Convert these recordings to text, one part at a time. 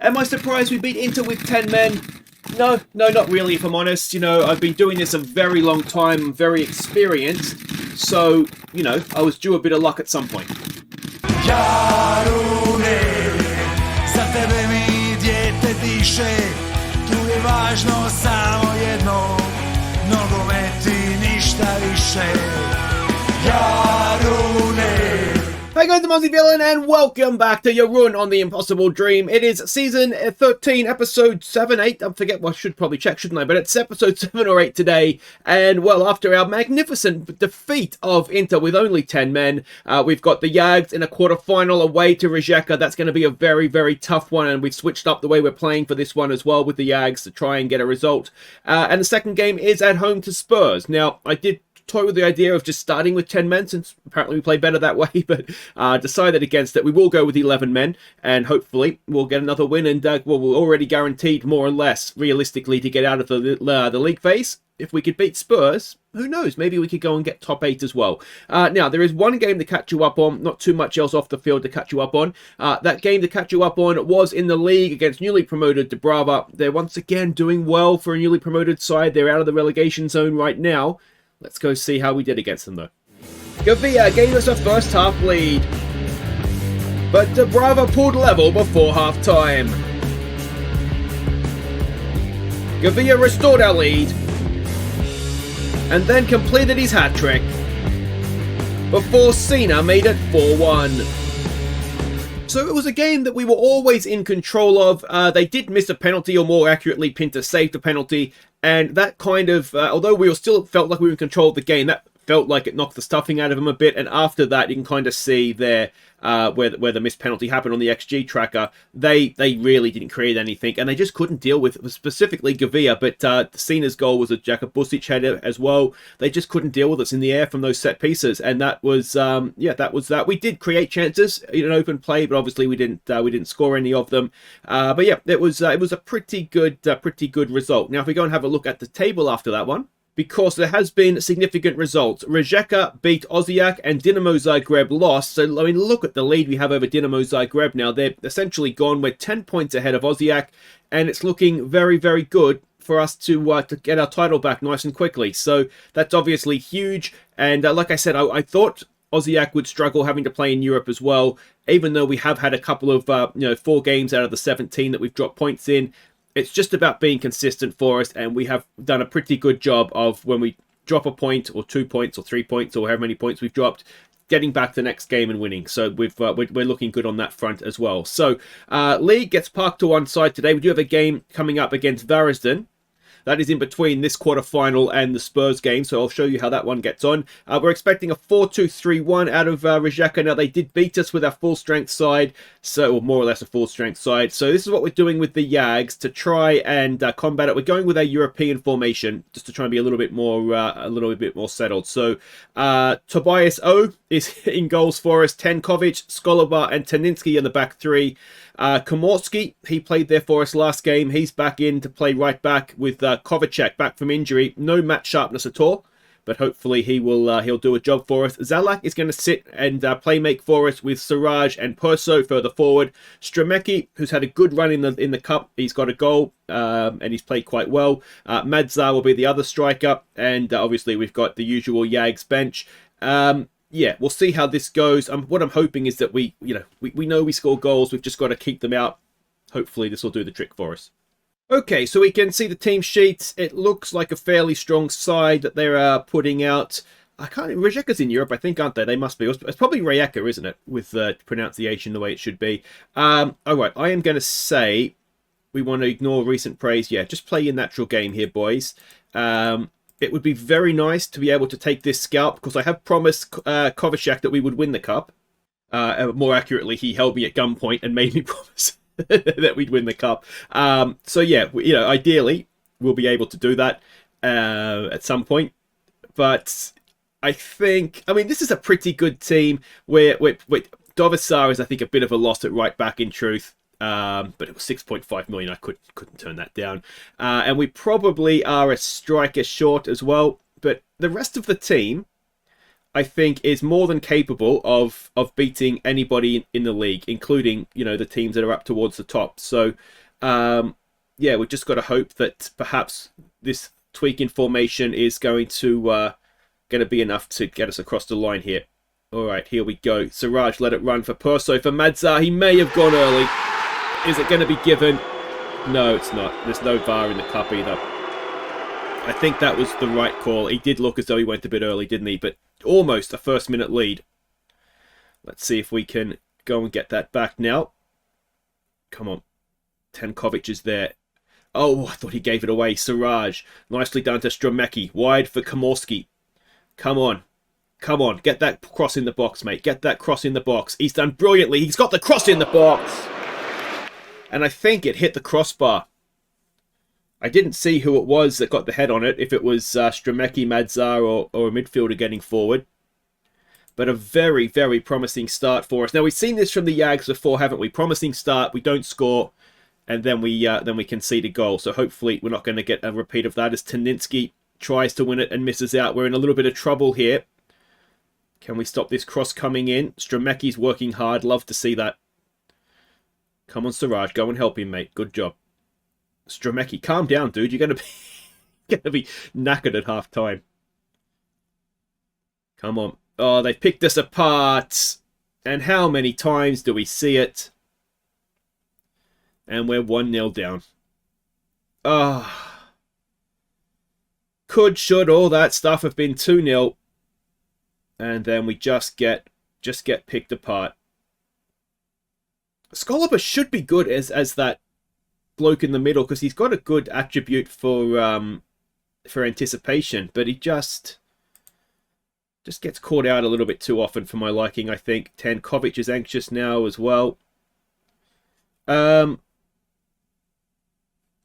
Am I surprised we beat Inter with 10 men? No, not really, if I'm honest. I've been doing this a very long time, I'm very experienced, so, I was due a bit of luck at some point. Jarune, za tebe mi dijete diše, tu je važno samo jedno, nogomet i ništa više. Jarune. Hey guys, I'm Aussie Villain, and welcome back to your run on The Impossible Dream. It is season 13, episode 7, 8, I forget, well, I should probably check, shouldn't I? But it's episode 7 or 8 today, and well, after our magnificent defeat of Inter with only 10 men, we've got the Jags in a quarter-final away to Rijeka. That's going to be a very, very tough one, and we've switched up the way we're playing for this one as well with the Jags to try and get a result. And the second game is at home to Spurs. Now, I did toy with the idea of just starting with 10 men, since apparently we play better that way, but decided against it. We will go with 11 men, and hopefully we'll get another win, and we're already guaranteed, more or less, realistically, to get out of the league phase. If we could beat Spurs, who knows, maybe we could go and get top 8 as well. Now, there is one game to catch you up on, not too much else off the field to catch you up on. That game to catch you up on was in the league against newly promoted Dubrava. They're once again doing well for a newly promoted side. They're out of the relegation zone right now. Let's go see how we did against them, though. Gavia gave us a first half lead, but Dubrava pulled level before half time. Gavia restored our lead, and then completed his hat-trick, before Cena made it 4-1. So it was a game that we were always in control of. They did miss a penalty, or more accurately, Pinter saved a penalty. And that kind of, although we still felt like we were in control of the game, that felt like it knocked the stuffing out of them a bit. And after that, you can kind of see there where the missed penalty happened on the XG tracker. They really didn't create anything, and they just couldn't deal with specifically Gavia. But Cena's goal was a Jakub Busic header as well. They just couldn't deal with us in the air from those set pieces, and that was that was that. We did create chances in an open play, but obviously we didn't score any of them. But yeah, it was a pretty good result. Now, if we go and have a look at the table after that one, because there has been significant results. Rijeka beat Osijek and Dinamo Zagreb lost. So, I mean, look at the lead we have over Dinamo Zagreb now. They're essentially gone. We're 10 points ahead of Osijek, and it's looking very, very good for us to get our title back nice and quickly. So that's obviously huge. And like I said, I thought Osijek would struggle having to play in Europe as well, even though we have had a couple of 4 games out of the 17 that we've dropped points in. It's just about being consistent for us, and we have done a pretty good job of, when we drop a point or 2 points or 3 points or however many points we've dropped, getting back the next game and winning. So we're looking good on that front as well. So league gets parked to one side today. We do have a game coming up against Varesden. That is in between this quarter-final and the Spurs game, so I'll show you how that one gets on. We're expecting a 4-2-3-1 out of Rijeka. Now, they did beat us with our full-strength side, or more or less a full-strength side. So this is what we're doing with the Jags to try and combat it. We're going with a European formation, just to try and be a little bit more settled. So Tobias O is in goals for us. Tenkovic, Skolobar, and Taninski in the back three. Komorski, he played there for us last game. He's back in to play right back with Kovacek back from injury. No match sharpness at all, but hopefully he'll do a job for us. Zalak is going to sit and play make for us with Siraj and Perso further forward. Stremecki, who's had a good run in the cup, he's got a goal and he's played quite well. Madzar will be the other striker, and obviously we've got the usual Jags bench. Yeah, we'll see how this goes. What I'm hoping is that we know we score goals. We've just got to keep them out. Hopefully this will do the trick for us. Okay, so we can see the team sheets. It looks like a fairly strong side that they're putting out. Rijeka's in Europe, I think, aren't they? They must be. It's probably Rijeka, isn't it? With pronunciation the way it should be. All right, I am going to say we want to ignore recent praise. Yeah, just play your natural game here, boys. It would be very nice to be able to take this scalp, because I have promised Kovacek that we would win the cup. More accurately, he held me at gunpoint and made me promise that we'd win the cup. So yeah, ideally we'll be able to do that at some point. But I think, this is a pretty good team. Where Dovasar is, I think, a bit of a loss at right back in truth. But it was 6.5 million. I couldn't turn that down. And we probably are a striker short as well. But the rest of the team, I think, is more than capable of beating anybody in the league, including, you know, the teams that are up towards the top. So, yeah, we've just got to hope that perhaps this tweak in formation is going to be enough to get us across the line here. All right, here we go. Siraj let it run for Perso for Madzar. He may have gone early. Is it going to be given? No, it's not. There's no VAR in the cup either. I think that was the right call. He did look as though he went a bit early, didn't he? But almost a first-minute lead. Let's see if we can go and get that back now. Come on. Tenkovic is there. Oh, I thought he gave it away. Siraj. Nicely done to Stromecki. Wide for Komorski. Come on. Come on. Get that cross in the box, mate. Get that cross in the box. He's done brilliantly. He's got the cross in the box. And I think it hit the crossbar. I didn't see who it was that got the head on it, if it was Stromecki, Madzar, or a midfielder getting forward. But a very, very promising start for us. Now, we've seen this from the Yags before, haven't we? Promising start, we don't score, and then we concede a goal. So hopefully we're not going to get a repeat of that as Taninsky tries to win it and misses out. We're in a little bit of trouble here. Can we stop this cross coming in? Stromecki's working hard. Love to see that. Come on, Siraj. Go and help him, mate. Good job. Stromecki, calm down, dude. You're gonna be knackered at half time. Come on. Oh, they picked us apart. And how many times do we see it? And we're 1-0 down. Ah. Could, should, all that stuff have been 2-0. And then we just get picked apart. Skolova should be good as that bloke in the middle, because he's got a good attribute for anticipation, but he just gets caught out a little bit too often for my liking, I think. Tenkovic is anxious now as well. All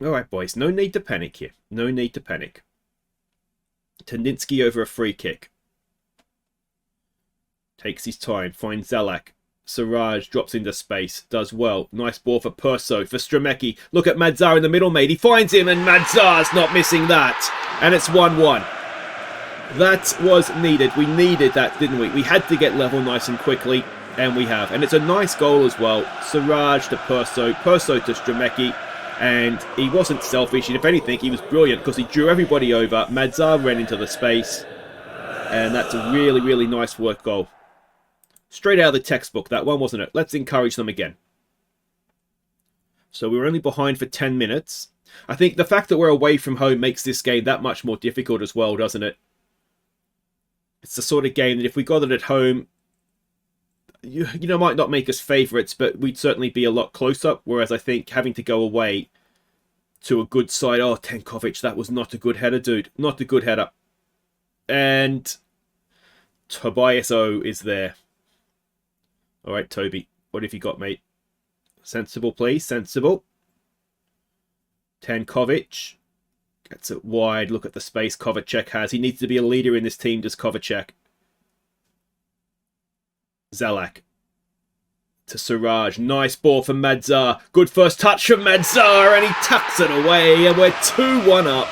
right, boys. No need to panic here. No need to panic. Taninsky over a free kick. Takes his time. Finds Zalak. Siraj drops into space. Does well. Nice ball for Perso. For Stromecki. Look at Madzar in the middle, mate. He finds him, and Madzar's not missing that. And it's 1-1. That was needed. We needed that, didn't we? We had to get level nice and quickly, and we have. And it's a nice goal as well. Siraj to Perso. Perso to Stromecki. And he wasn't selfish. And if anything, he was brilliant because he drew everybody over. Madzar ran into the space. And that's a really, really nice work goal. Straight out of the textbook, that one, wasn't it? Let's encourage them again. So we were only behind for 10 minutes. I think the fact that we're away from home makes this game that much more difficult as well, doesn't it? It's the sort of game that if we got it at home, you know, might not make us favourites, but we'd certainly be a lot closer. Whereas I think having to go away to a good side... Oh, Tenkovic, that was not a good header, dude. Not a good header. And Tobias O is there. All right, Toby, what have you got, mate? Sensible, please. Sensible. Tenkovic gets it wide. Look at the space Kovacic has. He needs to be a leader in this team, does Kovacic. Zalak to Siraj. Nice ball for Madzar. Good first touch from Madzar, and he tucks it away, and we're 2-1 up.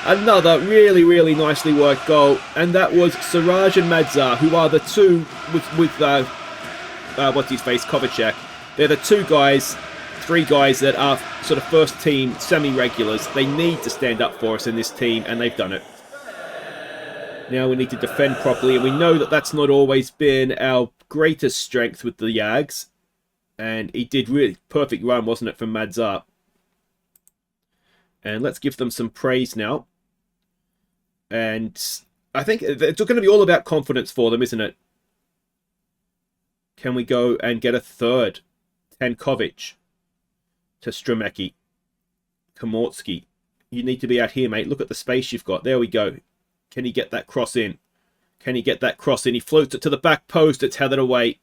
Another really, really nicely worked goal, and that was Siraj and Madzar, who are the two with what's his face, Kovacic. They're the three guys that are sort of first team semi-regulars. They need to stand up for us in this team, and they've done it. Now we need to defend properly, and we know that that's not always been our greatest strength with the Yags. And he did really perfect run, wasn't it, from Madzar? And let's give them some praise now. And I think it's going to be all about confidence for them, isn't it? Can we go and get a third? Tenkovic to Stromecki. Komorski. You need to be out here, mate. Look at the space you've got. There we go. Can he get that cross in? Can he get that cross in? He floats it to the back post. It's headed away.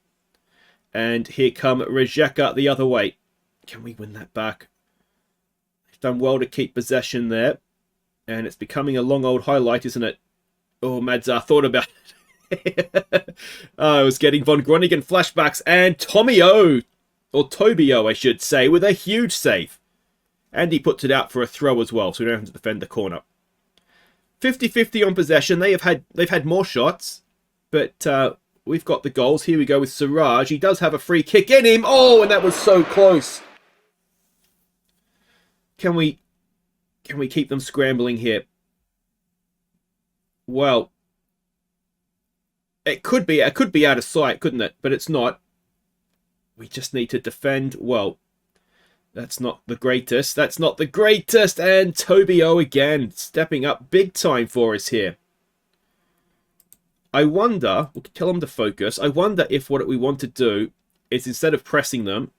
And here come Rijeka the other way. Can we win that back? He's done well to keep possession there. And it's becoming a long old highlight, isn't it? Oh, Madzar thought about it. I was getting Von Groningen flashbacks, and Tommy O, or Toby O I should say, with a huge save. And he puts it out for a throw as well, so we don't have to defend the corner. 50-50 on possession. They've had more shots, But we've got the goals. Here we go with Siraj. He does have a free kick in him. Oh, and that was so close. Can we keep them scrambling here? Well, it could be out of sight, couldn't it? But it's not. We just need to defend well. That's not the greatest. That's not the greatest. And Tobio again, stepping up big time for us here. I wonder, we'll tell them to focus. I wonder if what we want to do is, instead of pressing them,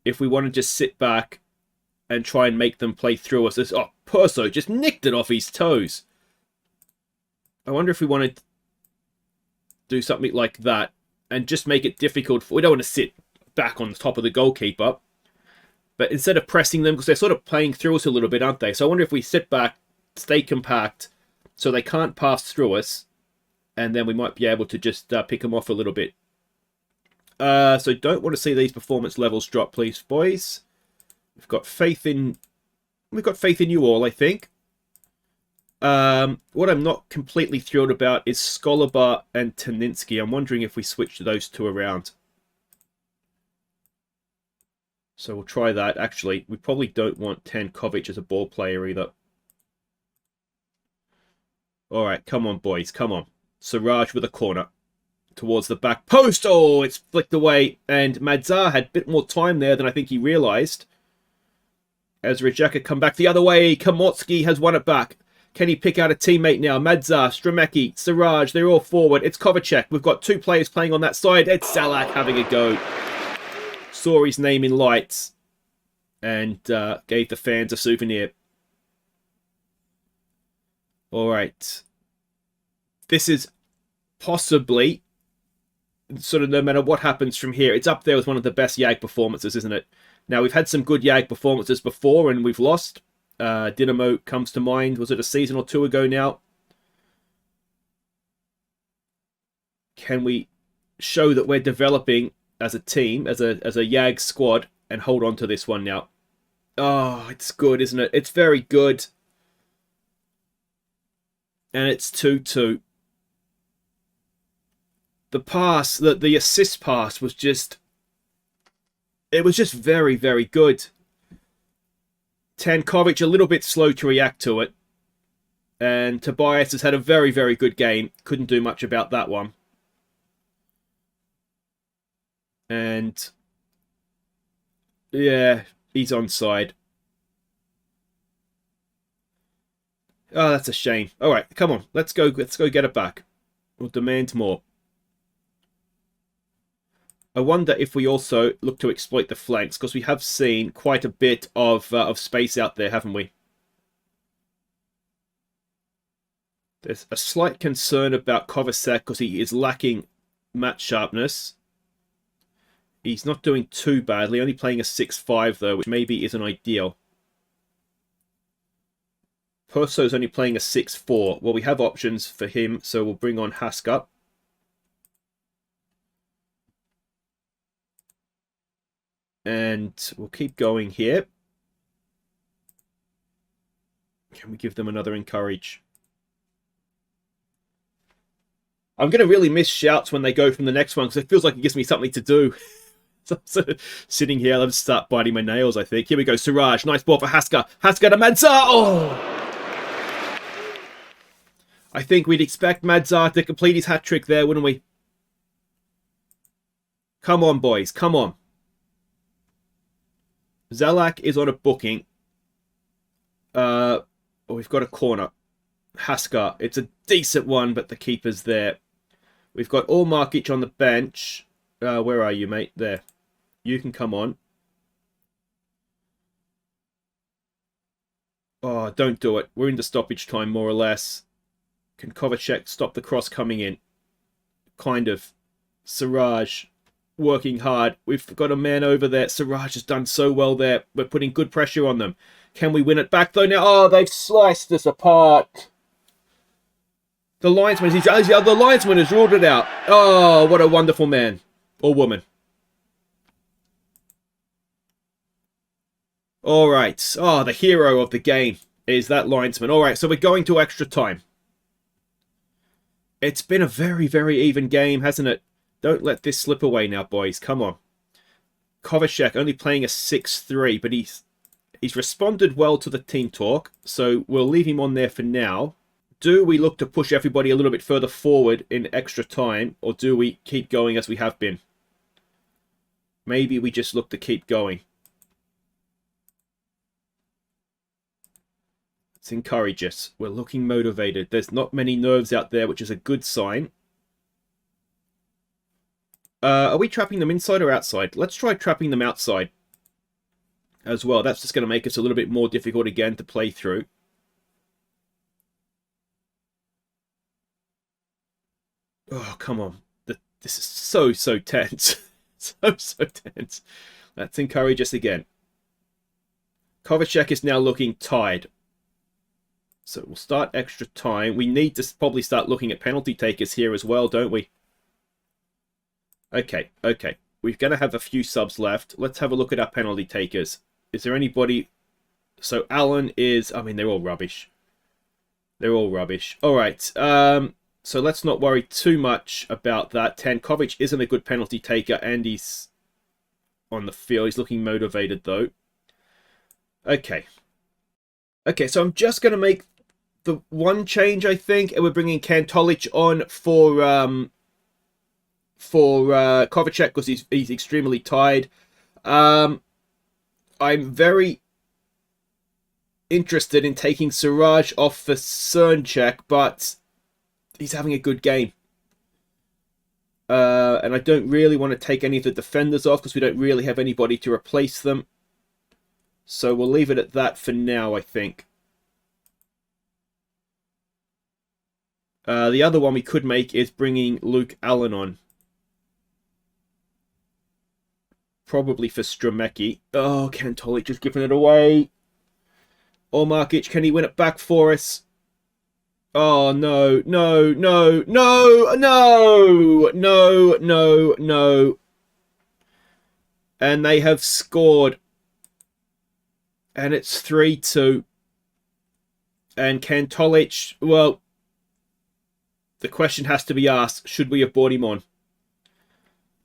if we want to just sit back and try and make them play through us. Oh, Perso just nicked it off his toes. I wonder if we want to do something like that and just make it difficult. We don't want to sit back on the top of the goalkeeper. But instead of pressing them, because they're sort of playing through us a little bit, aren't they? So I wonder if we sit back, stay compact, so they can't pass through us, and then we might be able to just pick them off a little bit. So don't want to see these performance levels drop, please, boys. We've got faith in you all, I think. What I'm not completely thrilled about is Skolabar and Taninsky. I'm wondering if we switch those two around. So we'll try that. Actually, we probably don't want Tankovic as a ball player either. All right, come on, boys. Come on. Siraj with a corner towards the back post. Oh, it's flicked away. And Madzar had a bit more time there than I think he realised. As Rijeka come back the other way. Kamotsky has won it back. Can he pick out a teammate now? Madzar, Stremecki, Siraj, they're all forward. It's Kovacek. We've got two players playing on that side. It's Salak having a go. Saw his name in lights and gave the fans a souvenir. All right. This is possibly, sort of no matter what happens from here, it's up there with one of the best YAG performances, isn't it? Now, we've had some good YAG performances before and we've lost. Dynamo comes to mind. Was it a season or two ago now? Can we show that we're developing as a team, as a YAG squad, and hold on to this one now? Oh, it's good, isn't it? It's very good. And it's 2-2. The pass, the assist pass was just... It was just very, very good. Tankovic a little bit slow to react to it. And Tobias has had a very, very good game. Couldn't do much about that one. And yeah, he's onside. Oh, that's a shame. All right, come on. Let's go get it back. We'll demand more. I wonder if we also look to exploit the flanks, because we have seen quite a bit of space out there, haven't we? There's a slight concern about Kovacic because he is lacking match sharpness. He's not doing too badly, only playing a 6-5 though, which maybe isn't ideal. Perso's only playing a 6-4. Well, we have options for him, so we'll bring on Haska. And we'll keep going here. Can we give them another encourage? I'm going to really miss shouts when they go from the next one, because it feels like it gives me something to do. So I'm sort of sitting here, I'll just start biting my nails, I think. Here we go, Siraj. Nice ball for Haska. Haska to Madzar. Oh! I think we'd expect Madzar to complete his hat-trick there, wouldn't we? Come on, boys. Come on. Zalak is on a booking. We've got a corner. Haska. It's a decent one, but the keeper's there. We've got Allmarkic on the bench. Where are you, mate? There. You can come on. Oh, don't do it. We're into stoppage time, more or less. Can Kovacic stop the cross coming in? Kind of. Siraj working hard. We've got a man over there. Siraj has done so well there. We're putting good pressure on them. Can we win it back, though, now? Oh, they've sliced us apart. The linesman has ruled it out. Oh, what a wonderful man. Or woman. All right. Oh, the hero of the game is that linesman. All right, so we're going to extra time. It's been a very, very even game, hasn't it? Don't let this slip away now, boys. Come on. Kovacic only playing a 6-3, but he's responded well to the team talk, so we'll leave him on there for now. Do we look to push everybody a little bit further forward in extra time, or do we keep going as we have been? Maybe we just look to keep going. Let's encourage us. We're looking motivated. There's not many nerves out there, which is a good sign. Are we trapping them inside or outside? Let's try trapping them outside as well. That's just going to make us a little bit more difficult again to play through. Oh, come on. This is so tense. so tense. Let's encourage us again. Kovacic is now looking tired. So we'll start extra time. We need to probably start looking at penalty takers here as well, don't we? Okay. We're going to have a few subs left. Let's have a look at our penalty takers. Is there anybody... So Allen is... I mean, they're all rubbish. They're all rubbish. All right. So let's not worry too much about that. Tankovic isn't a good penalty taker, and he's on the field. He's looking motivated, though. Okay. Okay, so I'm just going to make the one change, I think, and we're bringing Kantolic on for Kovacic because he's extremely tired. I'm very interested in taking Siraj off for Cernchek, but he's having a good game. And I don't really want to take any of the defenders off because we don't really have anybody to replace them. So we'll leave it at that for now, I think. The other one we could make is bringing Luke Allen on. Probably for Stromecki. Oh, Kantolic just giving it away. Markic, can he win it back for us? Oh, no. And they have scored. And it's 3-2. And Kantolic, well, the question has to be asked, should we have brought him on?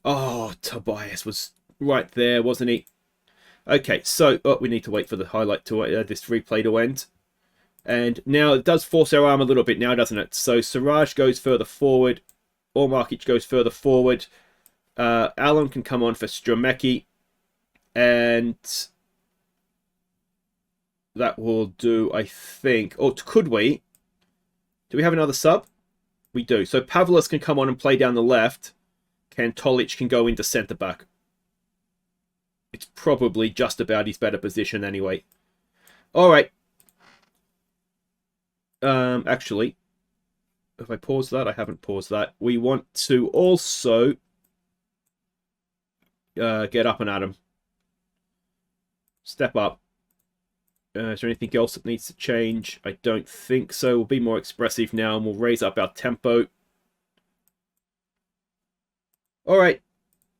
Oh, Tobias was right there, wasn't he? Okay, so we need to wait for the highlight to this replay to end. And now it does force our arm a little bit now, doesn't it? So Siraj goes further forward. Markic goes further forward. Allen can come on for Stromecki. And that will do, I think. Or could we? Do we have another sub? We do. So Pavlos can come on and play down the left. Kantolic can go into centre-back. It's probably just about his better position anyway. All right. Actually, if I pause that, I haven't paused that. We want to also get up and at him. Step up. Is there anything else that needs to change? I don't think so. We'll be more expressive now and we'll raise up our tempo. All right.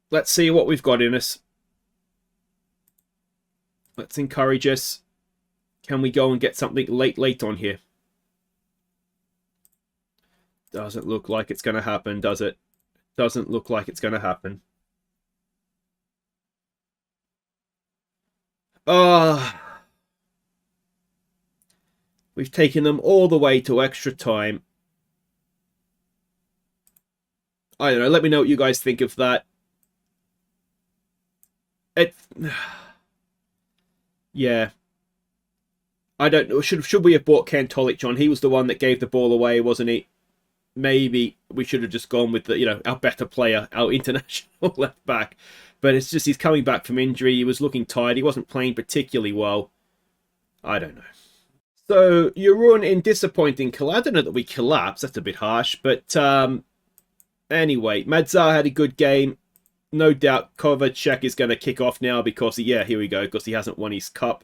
Let's see what we've got in us. Let's encourage us. Can we go and get something late on here? Doesn't look like it's going to happen, does it? Doesn't look like it's going to happen. We've taken them all the way to extra time. I don't know. Let me know what you guys think of that. Yeah. I don't know. Should we have brought Kantolic on? He was the one that gave the ball away, wasn't he? Maybe we should have just gone with the, our better player, our international left back. But it's just he's coming back from injury. He was looking tired. He wasn't playing particularly well. I don't know. So, Jeroen in disappointing I don't know that we collapsed. That's a bit harsh. But anyway, Madzar had a good game. No doubt Kovacic is going to kick off now because, here we go, because he hasn't won his cup.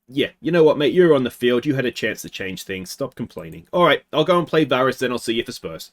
Yeah, you know what, mate? You're on the field. You had a chance to change things. Stop complaining. All right, I'll go and play Varus, then I'll see you for Spurs.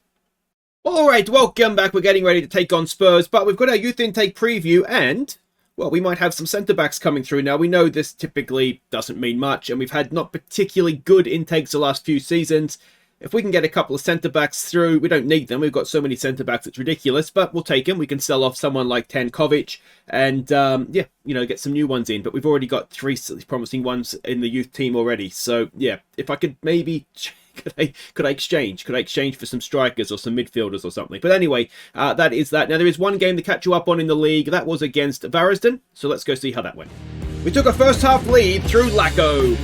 All right, welcome back. We're getting ready to take on Spurs, but we've got our youth intake preview, and, well, we might have some centre-backs coming through now. We know this typically doesn't mean much, and we've had not particularly good intakes the last few seasons. If we can get a couple of centre-backs through, we don't need them. We've got so many centre-backs, it's ridiculous, but we'll take them. We can sell off someone like Tankovic and, yeah, you know, get some new ones in. But we've already got 3 promising ones in the youth team already. So, yeah, if I could maybe... Could I exchange? Could I exchange for some strikers or some midfielders or something? But anyway, that is that. Now, there is one game to catch you up on in the league. That was against Varesden. So let's go see how that went. We took a first-half lead through Lacko.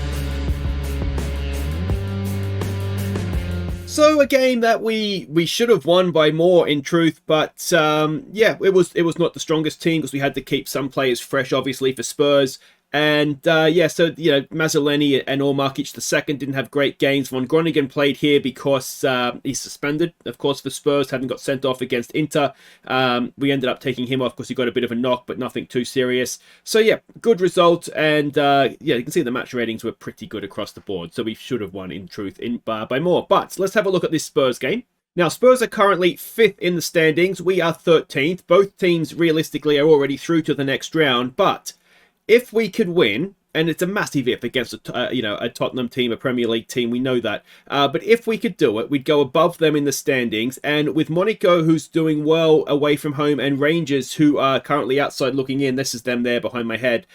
So a game that we should have won by more, in truth, but yeah, it was not the strongest team because we had to keep some players fresh, obviously, for Spurs. And yeah, so, you know, Mazzoleni and Ormarkic II didn't have great games. Von Groningen played here because he's suspended, of course, for Spurs, having got sent off against Inter. We ended up taking him off because he got a bit of a knock, but nothing too serious. So yeah, good result. And yeah, you can see the match ratings were pretty good across the board. So we should have won, in truth, by more. But let's have a look at this Spurs game. Now, Spurs are currently 5th in the standings. We are 13th. Both teams, realistically, are already through to the next round. But if we could win, and it's a massive if against a Tottenham team, a Premier League team, we know that. But if we could do it, we'd go above them in the standings. And with Monaco, who's doing well away from home, and Rangers, who are currently outside looking in, this is them there behind my head,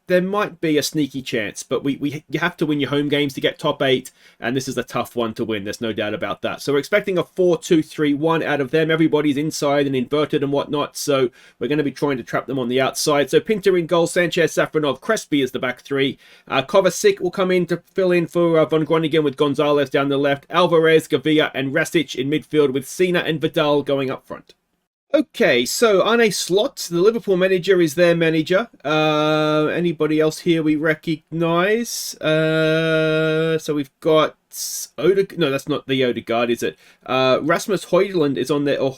there might be a sneaky chance. But you have to win your home games to get top 8, and this is a tough one to win. There's no doubt about that. So we're expecting a 4-2-3-1 out of them. Everybody's inside and inverted and whatnot, so we're going to be trying to trap them on the outside. So Pinter in goal, Sanchez, Safronov, Crespi is the back 3. Kovacic will come in to fill in for Von Groningen with Gonzalez down the left. Alvarez, Gavia and Rasic in midfield with Sina and Vidal going up front. Okay, so Arne Slot, the Liverpool manager, is their manager. Anybody else here we recognise? So we've got Odegaard. No, that's not the Odegaard, is it? Rasmus Højlund is on there, or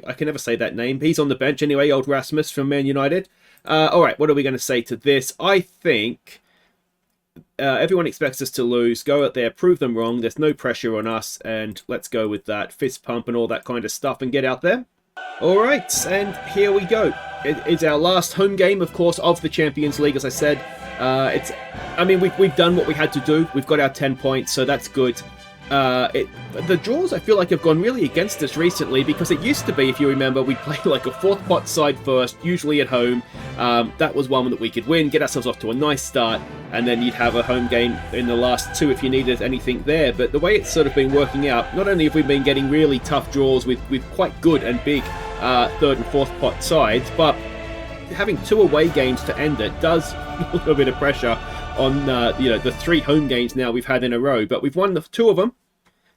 I can never say that name. He's on the bench anyway, old Rasmus from Man United. All right, what are we going to say to this? I think everyone expects us to lose. Go out there, prove them wrong. There's no pressure on us, and let's go with that fist pump and all that kind of stuff and get out there. Alright, and here we go. It's our last home game, of course, of the Champions League, as I said. I mean, we've done what we had to do. We've got our 10 points, so that's good. The draws, I feel like, have gone really against us recently, because it used to be, if you remember, we'd play like a 4th pot side first, usually at home. That was one that we could win, get ourselves off to a nice start, and then you'd have a home game in the last 2 if you needed anything there. But the way it's sort of been working out, not only have we been getting really tough draws with quite good and big 3rd and 4th pot sides, but having 2 away games to end it does a little bit of pressure on the 3 home games now we've had in a row. But we've won the 2 of them.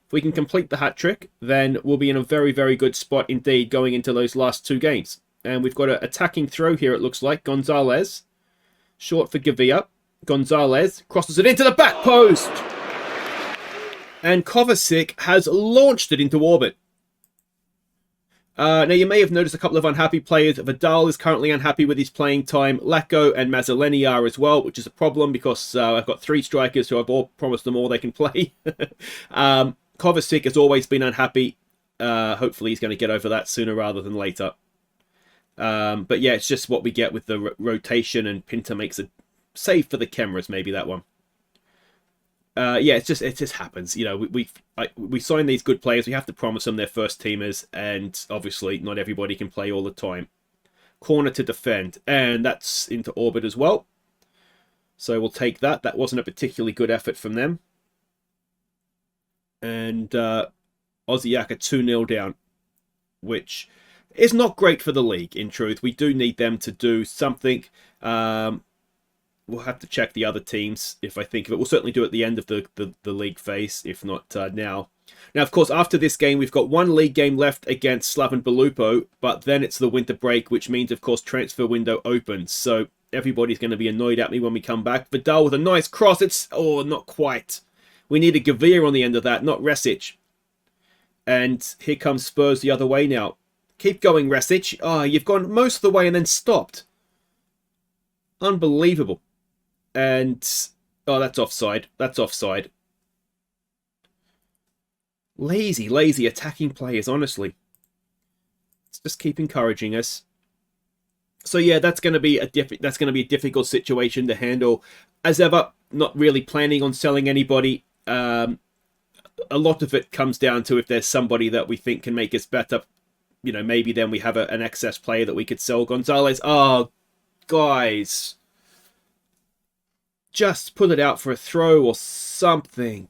If we can complete the hat-trick, then we'll be in a very, very good spot indeed going into those last 2 games. And we've got an attacking throw here, it looks like. Gonzalez, short for Gavia. Gonzalez crosses it into the back post! And Kovacic has launched it into orbit. Now, you may have noticed a couple of unhappy players. Vidal is currently unhappy with his playing time. Lacko and Mazzoleni are as well, which is a problem because I've got 3 strikers who I've all promised them all they can play. Kovacic has always been unhappy. Hopefully he's going to get over that sooner rather than later. But yeah, it's just what we get with the rotation, and Pinter makes a save for the cameras, maybe that one. Yeah, it just happens. You know, we sign these good players. We have to promise them they're first teamers, and obviously not everybody can play all the time. Corner to defend, and that's into orbit as well. So we'll take that. That wasn't a particularly good effort from them. And Osijek are 2-0 down, which is not great for the league, in truth. We do need them to do something. We'll have to check the other teams if I think of it. We'll certainly do it at the end of the league phase, if not now. Now, of course, after this game, we've got 1 league game left against Slaven Belupo, but then it's the winter break, which means, of course, transfer window opens. So everybody's going to be annoyed at me when we come back. Vidal with a nice cross. It's, oh, not quite. We need a Gavir on the end of that, not Resic. And here comes Spurs the other way now. Keep going, Resic. Oh, you've gone most of the way and then stopped. Unbelievable. And, oh, that's offside. That's offside. Lazy attacking players, honestly. Let's just keep encouraging us. So yeah, that's going to be a difficult situation to handle. As ever, not really planning on selling anybody. a lot of it comes down to if there's somebody that we think can make us better. You know, maybe then we have an excess player that we could sell. Gonzalez, oh, guys. Just put it out for a throw or something.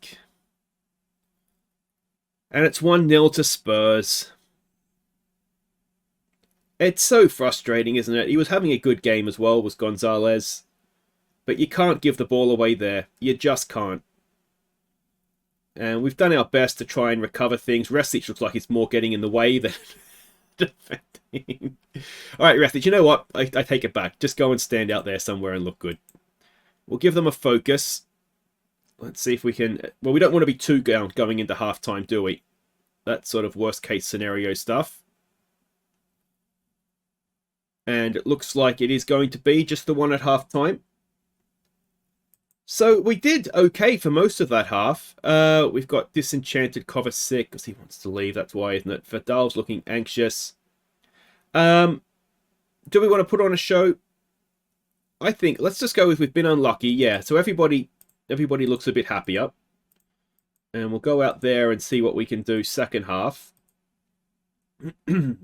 And it's 1-0 to Spurs. It's so frustrating, isn't it? He was having a good game as well, was Gonzalez. But you can't give the ball away there. You just can't. And we've done our best to try and recover things. Resic looks like he's more getting in the way than defending. Alright, Resic, you know what? I take it back. Just go and stand out there somewhere and look good. We'll give them a focus. Let's see if we can... Well, we don't want to be too down going into halftime, do we? That's sort of worst case scenario stuff. And it looks like it is going to be just the one at halftime. So we did okay for most of that half. We've got disenchanted Kovacic because he wants to leave. That's why, isn't it? Vidal's looking anxious. Do we want to put on a show? I think let's just go with we've been unlucky. Yeah. So everybody looks a bit happier. And we'll go out there and see what we can do second half. Do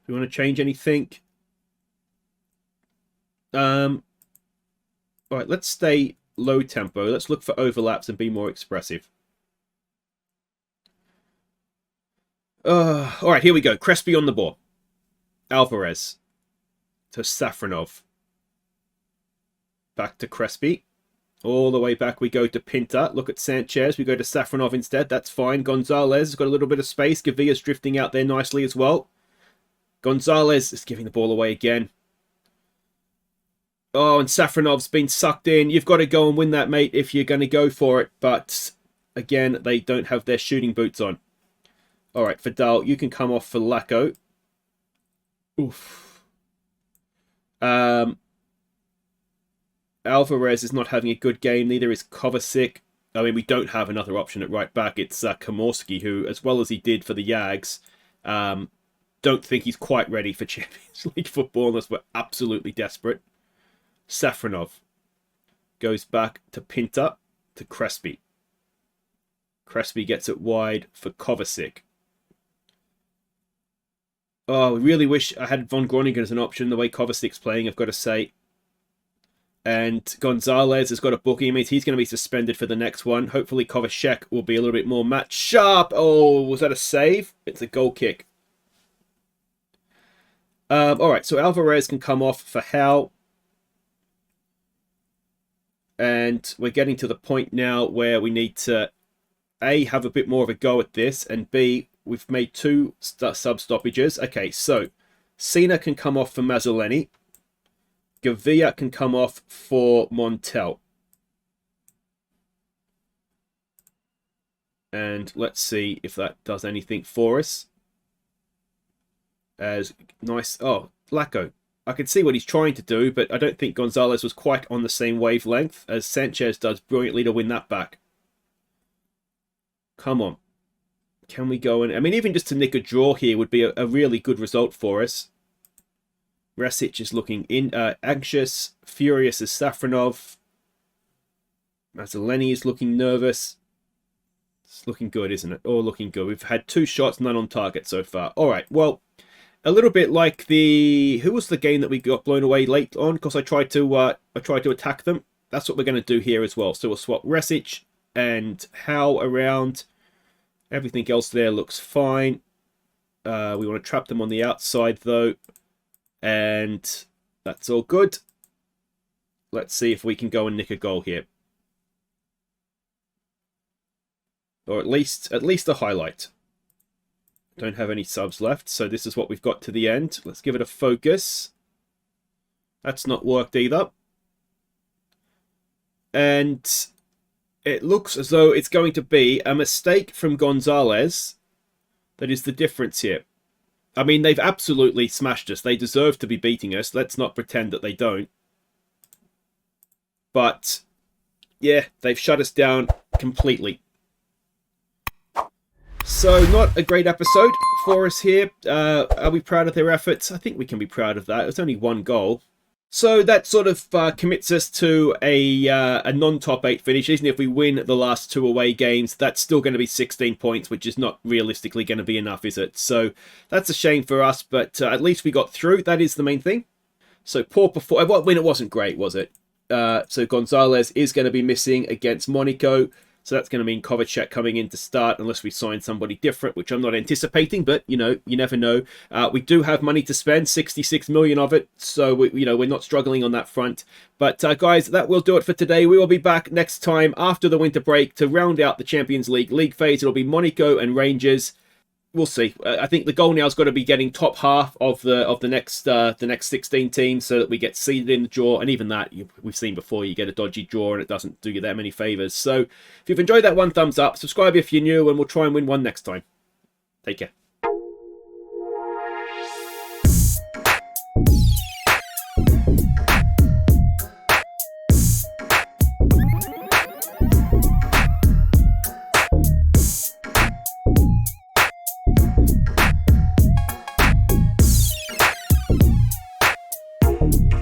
we want to change anything? All right, let's stay low tempo. Let's look for overlaps and be more expressive. All right, here we go. Crespi on the ball. Alvarez to Safronov. Back to Crespi. All the way back we go to Pinta. Look at Sanchez. We go to Safronov instead. That's fine. Gonzalez has got a little bit of space. Gavia's drifting out there nicely as well. Gonzalez is giving the ball away again. Oh, and Safronov's been sucked in. You've got to go and win that, mate, if you're going to go for it. But, again, they don't have their shooting boots on. All right, Vidal, you can come off for Lacko. Oof. Alvarez is not having a good game. Neither is Kovacic. I mean, we don't have another option at right back. It's Komorski, who, as well as he did for the Yags, don't think he's quite ready for Champions League football unless we're absolutely desperate. Safronov goes back to Pinta, to Crespi. Crespi gets it wide for Kovacic. Oh, I really wish I had Von Groningen as an option, the way Kovacic's playing, I've got to say. And Gonzalez has got a bookie. It means he's going to be suspended for the next one. Hopefully Kovacic will be a little bit more match sharp. Oh, was that a save? It's a goal kick. Alright, so Alvarez can come off for Howe. And we're getting to the point now where we need to, A, have a bit more of a go at this, and B, we've made 2 sub-stoppages. Okay, so Cena can come off for Mazzoleni. Gavia can come off for Montel. And let's see if that does anything for us. As nice... Oh, Lacko. I can see what he's trying to do, but I don't think Gonzalez was quite on the same wavelength as Sanchez does brilliantly to win that back. Come on. Can we go in? I mean, even just to nick a draw here would be a really good result for us. Resic is looking anxious. Furious as Safronov. Mazzoleni is looking nervous. It's looking good, isn't it? All looking good. We've had 2 shots, none on target so far. All right, well... A little bit like the... Who was the game that we got blown away late on? Because I tried to attack them. That's what we're going to do here as well. So we'll swap Resic and Howe around. Everything else there looks fine. We want to trap them on the outside, though. And that's all good. Let's see if we can go and nick a goal here. Or at least a highlight. Don't have any subs left, so this is what we've got to the end. Let's give it a focus. That's not worked either. And it looks as though it's going to be a mistake from Gonzalez that is the difference here. I mean, they've absolutely smashed us. They deserve to be beating us. Let's not pretend that they don't. But, yeah, they've shut us down completely. So, not a great episode for us here. Are we proud of their efforts? I think we can be proud of that. It was only 1 goal. So that sort of commits us to a non-top 8 finish. Even if we win the last 2 away games, that's still going to be 16 points, which is not realistically going to be enough, is it? So that's a shame for us, but at least we got through. That is the main thing. So poor performance. Well, it wasn't great, was it? So Gonzalez is going to be missing against Monaco. So that's going to mean Kovacic coming in to start unless we sign somebody different, which I'm not anticipating. But, you know, you never know. We do have money to spend, 66 million of it. So, we're not struggling on that front. But, guys, that will do it for today. We will be back next time after the winter break to round out the Champions League phase. It'll be Monaco and Rangers. We'll see. I think the goal now has got to be getting top half of the next 16 teams so that we get seeded in the draw. And even that, we've seen before, you get a dodgy draw and it doesn't do you that many favours. So if you've enjoyed that, one thumbs up, subscribe if you're new, and we'll try and win one next time. Take care.